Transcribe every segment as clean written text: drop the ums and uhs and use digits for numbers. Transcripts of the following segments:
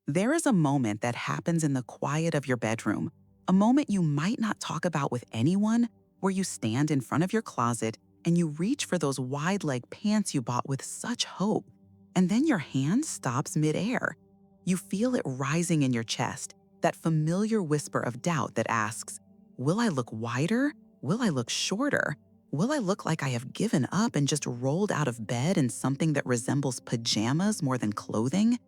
There is a moment that happens in the quiet of your bedroom, a moment you might not talk about with anyone, where you stand in front of your closet and you reach for those wide leg pants you bought with such hope, and then your hand stops midair. You feel it rising in your chest, that familiar whisper of doubt that asks, will I look wider? Will I look shorter? Will I look like I have given up and just rolled out of bed in something that resembles pajamas more than clothing?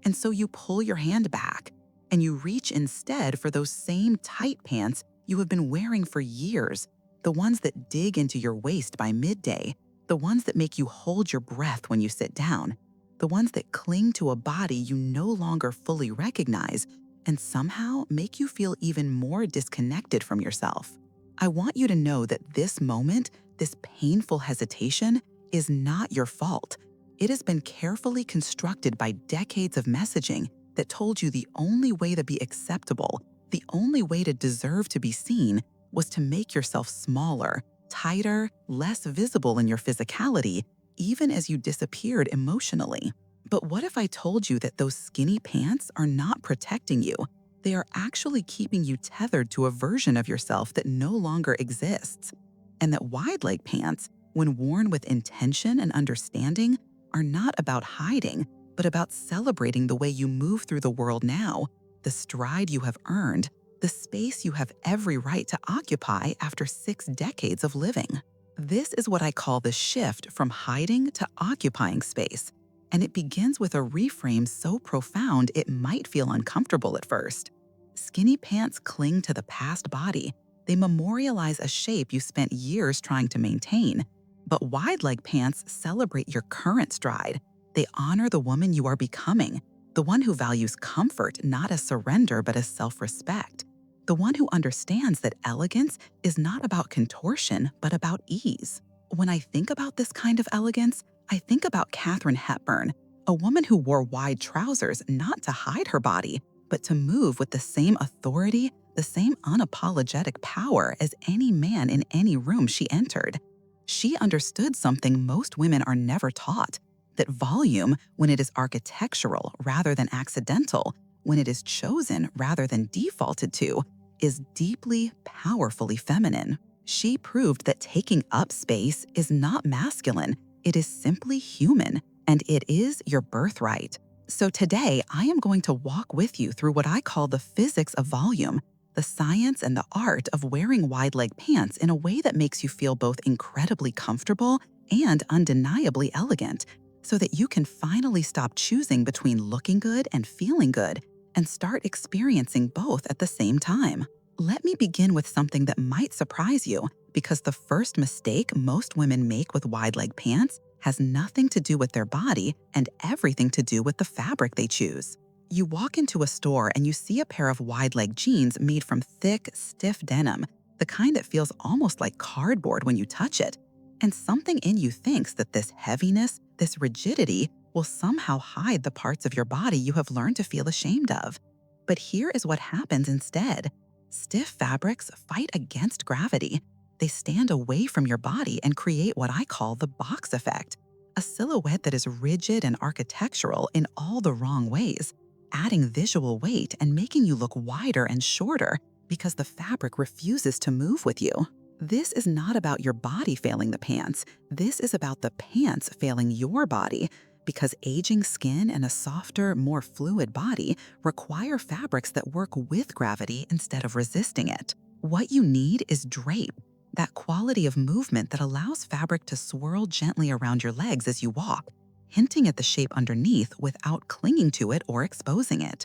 And so you pull your hand back and you reach instead for those same tight pants you have been wearing for years, the ones that dig into your waist by midday, the ones that make you hold your breath when you sit down, the ones that cling to a body you no longer fully recognize and somehow make you feel even more disconnected from yourself. I want you to know that this moment, this painful hesitation, is not your fault. It has been carefully constructed by decades of messaging that told you the only way to be acceptable, the only way to deserve to be seen, was to make yourself smaller, tighter, less visible in your physicality, even as you disappeared emotionally. But what if I told you that those skinny pants are not protecting you? They are actually keeping you tethered to a version of yourself that no longer exists. And that wide leg pants, when worn with intention and understanding, are not about hiding, but about celebrating the way you move through the world now, the stride you have earned, the space you have every right to occupy after 6 decades of living. This is what I call the shift from hiding to occupying space, and it begins with a reframe so profound it might feel uncomfortable at first. Skinny pants cling to the past body. They memorialize a shape you spent years trying to maintain. But wide leg pants celebrate your current stride. They honor the woman you are becoming, the one who values comfort not as surrender but as self-respect, the one who understands that elegance is not about contortion but about ease. When I think about this kind of elegance, I think about Katharine Hepburn, a woman who wore wide trousers not to hide her body, but to move with the same authority, the same unapologetic power as any man in any room she entered. She understood something most women are never taught, that volume, when it is architectural rather than accidental, when it is chosen rather than defaulted to, is deeply, powerfully feminine. She proved that taking up space is not masculine, it is simply human, and it is your birthright. So today, I am going to walk with you through what I call the physics of volume, the science and the art of wearing wide leg pants in a way that makes you feel both incredibly comfortable and undeniably elegant, so that you can finally stop choosing between looking good and feeling good and start experiencing both at the same time. Let me begin with something that might surprise you, because the first mistake most women make with wide leg pants has nothing to do with their body and everything to do with the fabric they choose. You walk into a store and you see a pair of wide leg jeans made from thick, stiff denim, the kind that feels almost like cardboard when you touch it. And something in you thinks that this heaviness, this rigidity, will somehow hide the parts of your body you have learned to feel ashamed of. But here is what happens instead. Stiff fabrics fight against gravity. They stand away from your body and create what I call the box effect, a silhouette that is rigid and architectural in all the wrong ways, adding visual weight and making you look wider and shorter because the fabric refuses to move with you. This is not about your body failing the pants. This is about the pants failing your body, because aging skin and a softer, more fluid body require fabrics that work with gravity instead of resisting it. What you need is drape, that quality of movement that allows fabric to swirl gently around your legs as you walk, hinting at the shape underneath without clinging to it or exposing it.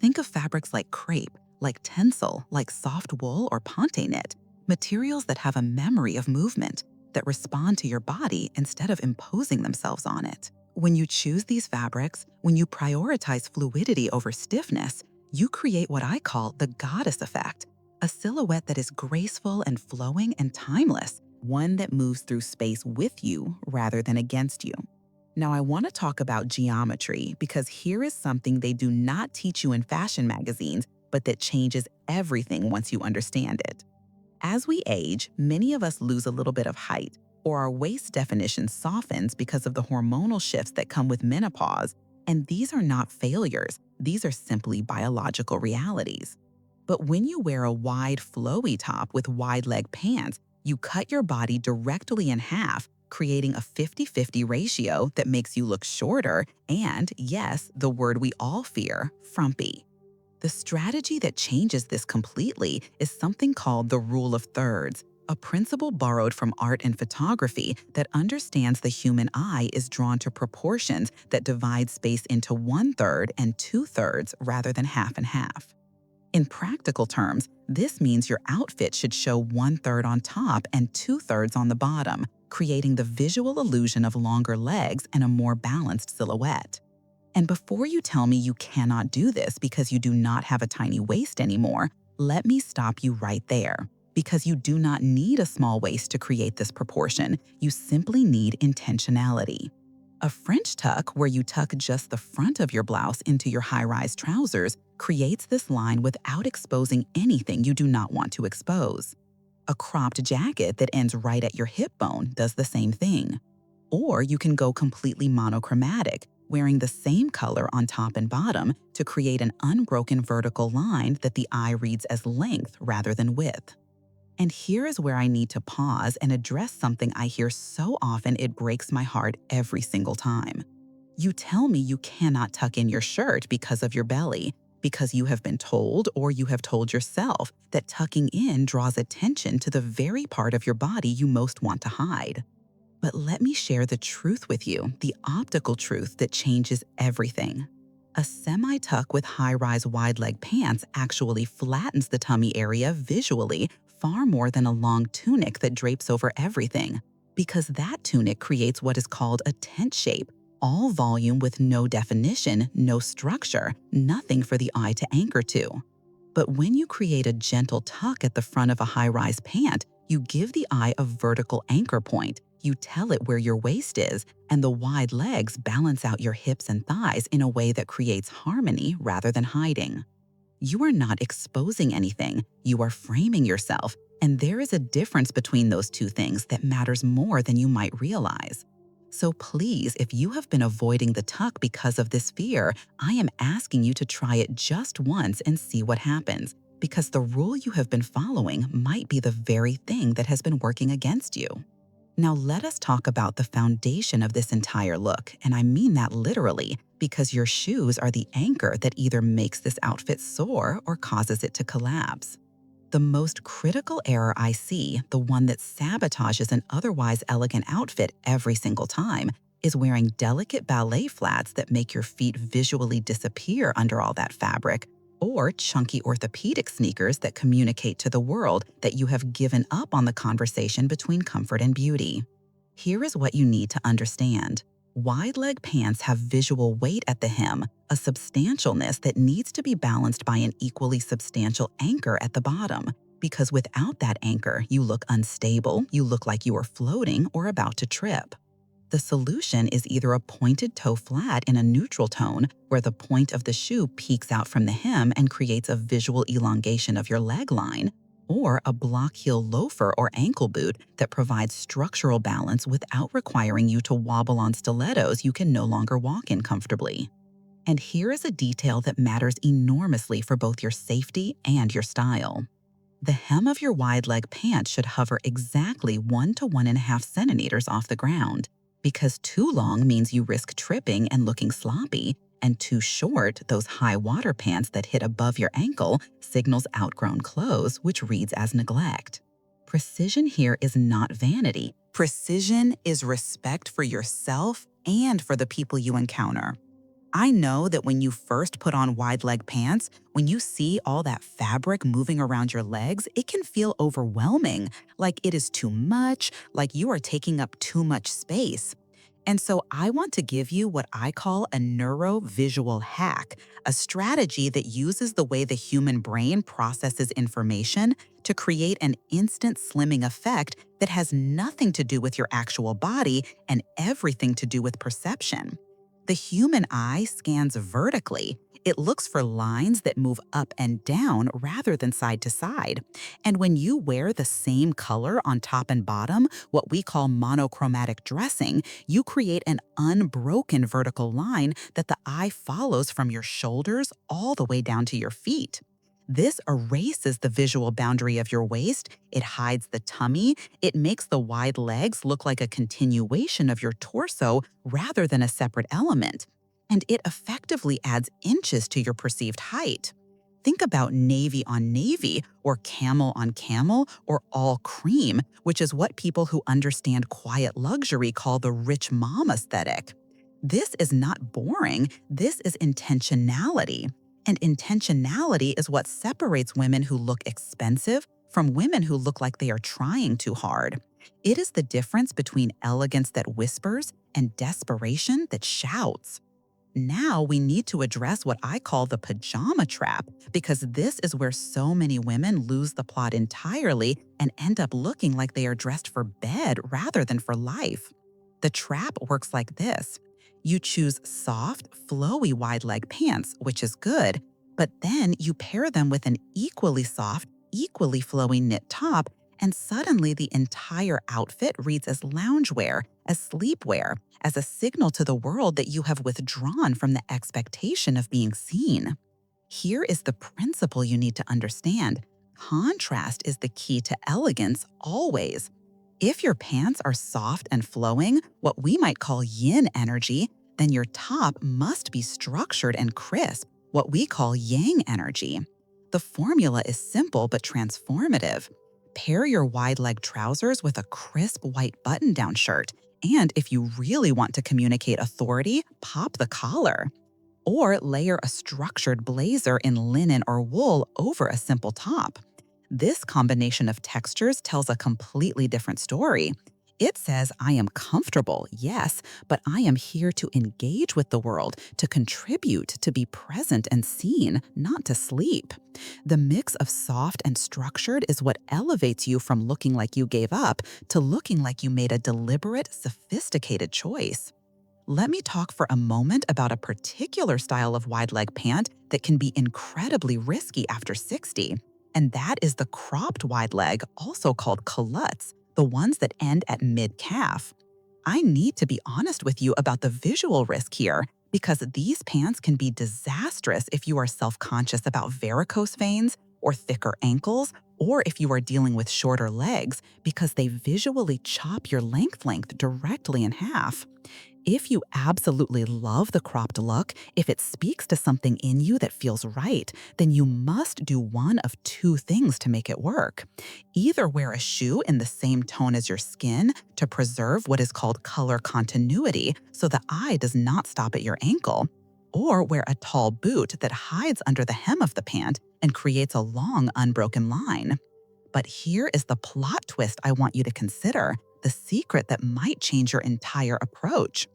Think of fabrics like crepe, like tencel, like soft wool or ponte knit, materials that have a memory of movement, that respond to your body instead of imposing themselves on it. When you choose these fabrics, when you prioritize fluidity over stiffness, you create what I call the goddess effect, a silhouette that is graceful and flowing and timeless, one that moves through space with you rather than against you. Now, I want to talk about geometry, because here is something they do not teach you in fashion magazines, but that changes everything once you understand it. As we age, many of us lose a little bit of height, or our waist definition softens because of the hormonal shifts that come with menopause, and these are not failures. These are simply biological realities. But when you wear a wide, flowy top with wide leg pants, you cut your body directly in half, creating a 50-50 ratio that makes you look shorter and, yes, the word we all fear, frumpy. The strategy that changes this completely is something called the rule of thirds, a principle borrowed from art and photography that understands the human eye is drawn to proportions that divide space into 1/3 and 2/3 rather than half and half. In practical terms, this means your outfit should show 1/3 on top and 2/3 on the bottom, creating the visual illusion of longer legs and a more balanced silhouette. And before you tell me you cannot do this because you do not have a tiny waist anymore, let me stop you right there. Because you do not need a small waist to create this proportion, you simply need intentionality. A French tuck, where you tuck just the front of your blouse into your high-rise trousers, creates this line without exposing anything you do not want to expose. A cropped jacket that ends right at your hip bone does the same thing. Or you can go completely monochromatic, wearing the same color on top and bottom to create an unbroken vertical line that the eye reads as length rather than width. And here is where I need to pause and address something I hear so often it breaks my heart every single time. You tell me you cannot tuck in your shirt because of your belly, because you have been told or you have told yourself that tucking in draws attention to the very part of your body you most want to hide. But let me share the truth with you, the optical truth that changes everything. A semi-tuck with high-rise wide-leg pants actually flattens the tummy area visually far more than a long tunic that drapes over everything, because that tunic creates what is called a tent shape, all volume with no definition, no structure, nothing for the eye to anchor to. But when you create a gentle tuck at the front of a high-rise pant, you give the eye a vertical anchor point. You tell it where your waist is, and the wide legs balance out your hips and thighs in a way that creates harmony rather than hiding. You are not exposing anything, you are framing yourself, and there is a difference between those two things that matters more than you might realize. So please, if you have been avoiding the tuck because of this fear, I am asking you to try it just once and see what happens, because the rule you have been following might be the very thing that has been working against you. Now let us talk about the foundation of this entire look, and I mean that literally, because your shoes are the anchor that either makes this outfit soar or causes it to collapse. The most critical error I see, the one that sabotages an otherwise elegant outfit every single time, is wearing delicate ballet flats that make your feet visually disappear under all that fabric, or chunky orthopedic sneakers that communicate to the world that you have given up on the conversation between comfort and beauty. Here is what you need to understand. Wide leg pants have visual weight at the hem, a substantialness that needs to be balanced by an equally substantial anchor at the bottom, because without that anchor, you look unstable, you look like you are floating or about to trip. The solution is either a pointed toe flat in a neutral tone, where the point of the shoe peeks out from the hem and creates a visual elongation of your leg line, or a block heel loafer or ankle boot that provides structural balance without requiring you to wobble on stilettos you can no longer walk in comfortably. And here is a detail that matters enormously for both your safety and your style. The hem of your wide leg pants should hover exactly 1 to 1.5 centimeters off the ground, because too long means you risk tripping and looking sloppy, and too short, those high water pants that hit above your ankle, signals outgrown clothes, which reads as neglect. Precision here is not vanity. Precision is respect for yourself and for the people you encounter. I know that when you first put on wide leg pants, when you see all that fabric moving around your legs, it can feel overwhelming, like it is too much, like you are taking up too much space. And so I want to give you what I call a neurovisual hack, a strategy that uses the way the human brain processes information to create an instant slimming effect that has nothing to do with your actual body and everything to do with perception. The human eye scans vertically. It looks for lines that move up and down rather than side to side. And when you wear the same color on top and bottom, what we call monochromatic dressing, you create an unbroken vertical line that the eye follows from your shoulders all the way down to your feet. This erases the visual boundary of your waist, it hides the tummy, it makes the wide legs look like a continuation of your torso rather than a separate element. And it effectively adds inches to your perceived height. Think about navy on navy, or camel on camel, or all cream, which is what people who understand quiet luxury call the rich mom aesthetic. This is not boring, this is intentionality. And intentionality is what separates women who look expensive from women who look like they are trying too hard. It is the difference between elegance that whispers and desperation that shouts. Now we need to address what I call the pajama trap, because this is where so many women lose the plot entirely and end up looking like they are dressed for bed rather than for life. The trap works like this. You choose soft, flowy wide leg pants, which is good, but then you pair them with an equally soft, equally flowy knit top, and suddenly the entire outfit reads as loungewear, as sleepwear, as a signal to the world that you have withdrawn from the expectation of being seen. Here is the principle you need to understand. Contrast is the key to elegance always. If your pants are soft and flowing, what we might call yin energy, then your top must be structured and crisp, what we call yang energy. The formula is simple but transformative. Pair your wide leg trousers with a crisp white button-down shirt, and if you really want to communicate authority, pop the collar. Or layer a structured blazer in linen or wool over a simple top. This combination of textures tells a completely different story. It says, I am comfortable, yes, but I am here to engage with the world, to contribute, to be present and seen, not to sleep. The mix of soft and structured is what elevates you from looking like you gave up to looking like you made a deliberate, sophisticated choice. Let me talk for a moment about a particular style of wide leg pant that can be incredibly risky after 60. And that is the cropped wide leg, also called culottes, the ones that end at mid-calf. I need to be honest with you about the visual risk here, because these pants can be disastrous if you are self-conscious about varicose veins or thicker ankles, or if you are dealing with shorter legs, because they visually chop your length directly in half. If you absolutely love the cropped look, if it speaks to something in you that feels right, then you must do one of two things to make it work. Either wear a shoe in the same tone as your skin to preserve what is called color continuity so the eye does not stop at your ankle, or wear a tall boot that hides under the hem of the pant and creates a long, unbroken line. But here is the plot twist I want you to consider, the secret that might change your entire approach.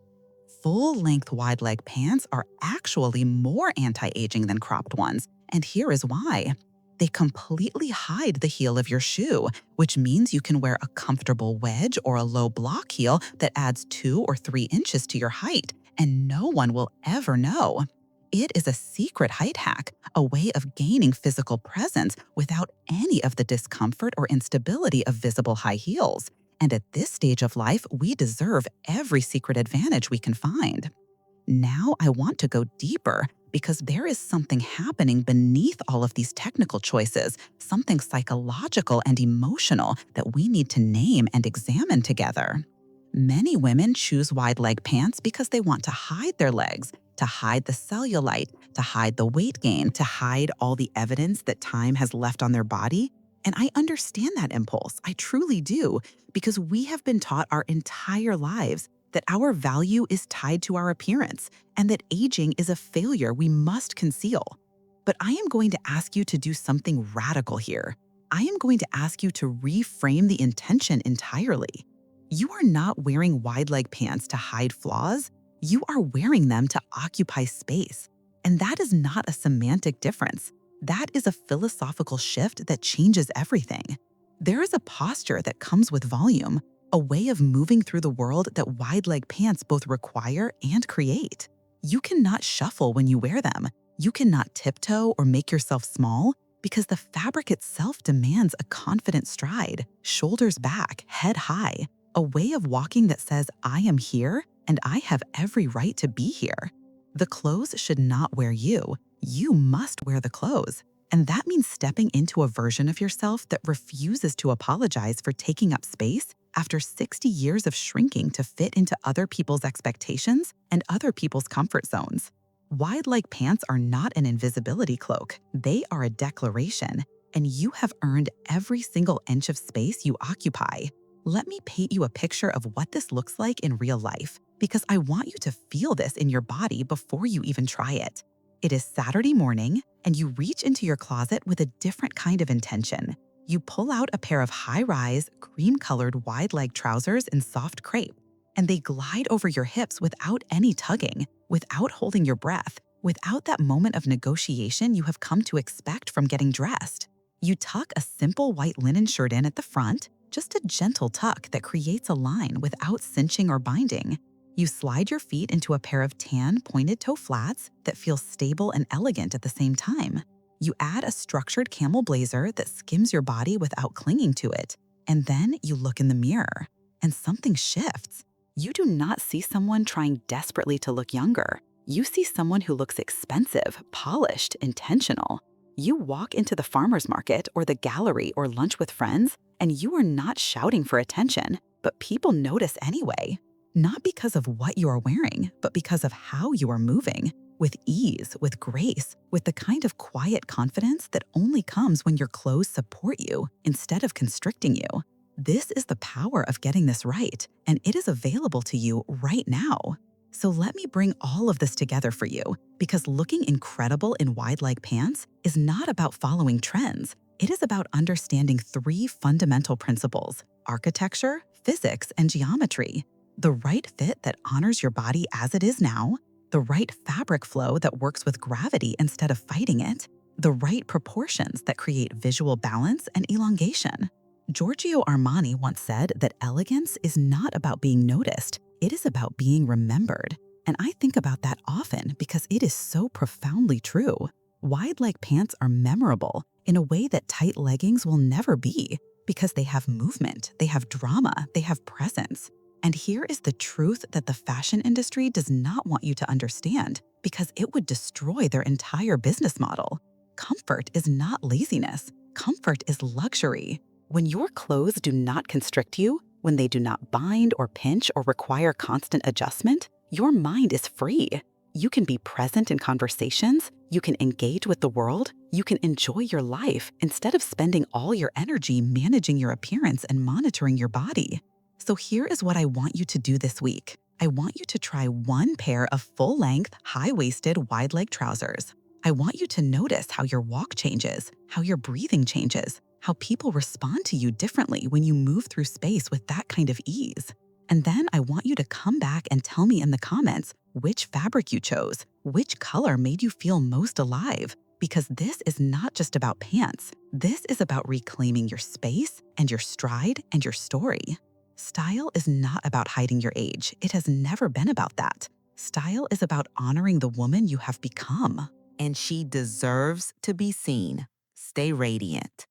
Full-length wide leg pants are actually more anti-aging than cropped ones, and here is why. They completely hide the heel of your shoe, which means you can wear a comfortable wedge or a low block heel that adds 2 or 3 inches to your height, and no one will ever know. It is a secret height hack, a way of gaining physical presence without any of the discomfort or instability of visible high heels. And at this stage of life, we deserve every secret advantage we can find. Now I want to go deeper, because there is something happening beneath all of these technical choices, something psychological and emotional that we need to name and examine together. Many women choose wide leg pants because they want to hide their legs, to hide the cellulite, to hide the weight gain, to hide all the evidence that time has left on their body. And I understand that impulse, I truly do, because we have been taught our entire lives that our value is tied to our appearance and that aging is a failure we must conceal. But I am going to ask you to do something radical here. I am going to ask you to reframe the intention entirely. You are not wearing wide leg pants to hide flaws. You are wearing them to occupy space. And that is not a semantic difference. That is a philosophical shift that changes everything. There is a posture that comes with volume, a way of moving through the world that wide leg pants both require and create. You cannot shuffle when you wear them. You cannot tiptoe or make yourself small because the fabric itself demands a confident stride, shoulders back, head high, a way of walking that says, I am here and I have every right to be here. The clothes should not wear you. You must wear the clothes. And that means stepping into a version of yourself that refuses to apologize for taking up space after 60 years of shrinking to fit into other people's expectations and other people's comfort zones. Wide leg pants are not an invisibility cloak. They are a declaration, and you have earned every single inch of space you occupy. Let me paint you a picture of what this looks like in real life, because I want you to feel this in your body before you even try it. It is Saturday morning, and you reach into your closet with a different kind of intention. You pull out a pair of high-rise, cream-colored wide-leg trousers in soft crepe, and they glide over your hips without any tugging, without holding your breath, without that moment of negotiation you have come to expect from getting dressed. You tuck a simple white linen shirt in at the front, just a gentle tuck that creates a line without cinching or binding. You slide your feet into a pair of tan pointed toe flats that feel stable and elegant at the same time. You add a structured camel blazer that skims your body without clinging to it. And then you look in the mirror, and something shifts. You do not see someone trying desperately to look younger. You see someone who looks expensive, polished, intentional. You walk into the farmer's market or the gallery or lunch with friends, and you are not shouting for attention, but people notice anyway. Not because of what you are wearing, but because of how you are moving. With ease, with grace, with the kind of quiet confidence that only comes when your clothes support you instead of constricting you. This is the power of getting this right, and it is available to you right now. So let me bring all of this together for you, because looking incredible in wide leg pants is not about following trends. It is about understanding 3 fundamental principles: architecture, physics, and geometry. The right fit that honors your body as it is now, the right fabric flow that works with gravity instead of fighting it, the right proportions that create visual balance and elongation. Giorgio Armani once said that elegance is not about being noticed, it is about being remembered. And I think about that often because it is so profoundly true. Wide leg pants are memorable in a way that tight leggings will never be, because they have movement, they have drama, they have presence. And here is the truth that the fashion industry does not want you to understand, because it would destroy their entire business model. Comfort is not laziness. Comfort is luxury. When your clothes do not constrict you, when they do not bind or pinch or require constant adjustment, your mind is free. You can be present in conversations, you can engage with the world, you can enjoy your life instead of spending all your energy managing your appearance and monitoring your body. So here is what I want you to do this week. I want you to try 1 pair of full-length, high-waisted, wide-leg trousers. I want you to notice how your walk changes, how your breathing changes, how people respond to you differently when you move through space with that kind of ease. And then I want you to come back and tell me in the comments which fabric you chose, which color made you feel most alive, because this is not just about pants. This is about reclaiming your space and your stride and your story. Style is not about hiding your age. It has never been about that. Style is about honoring the woman you have become. And she deserves to be seen. Stay radiant.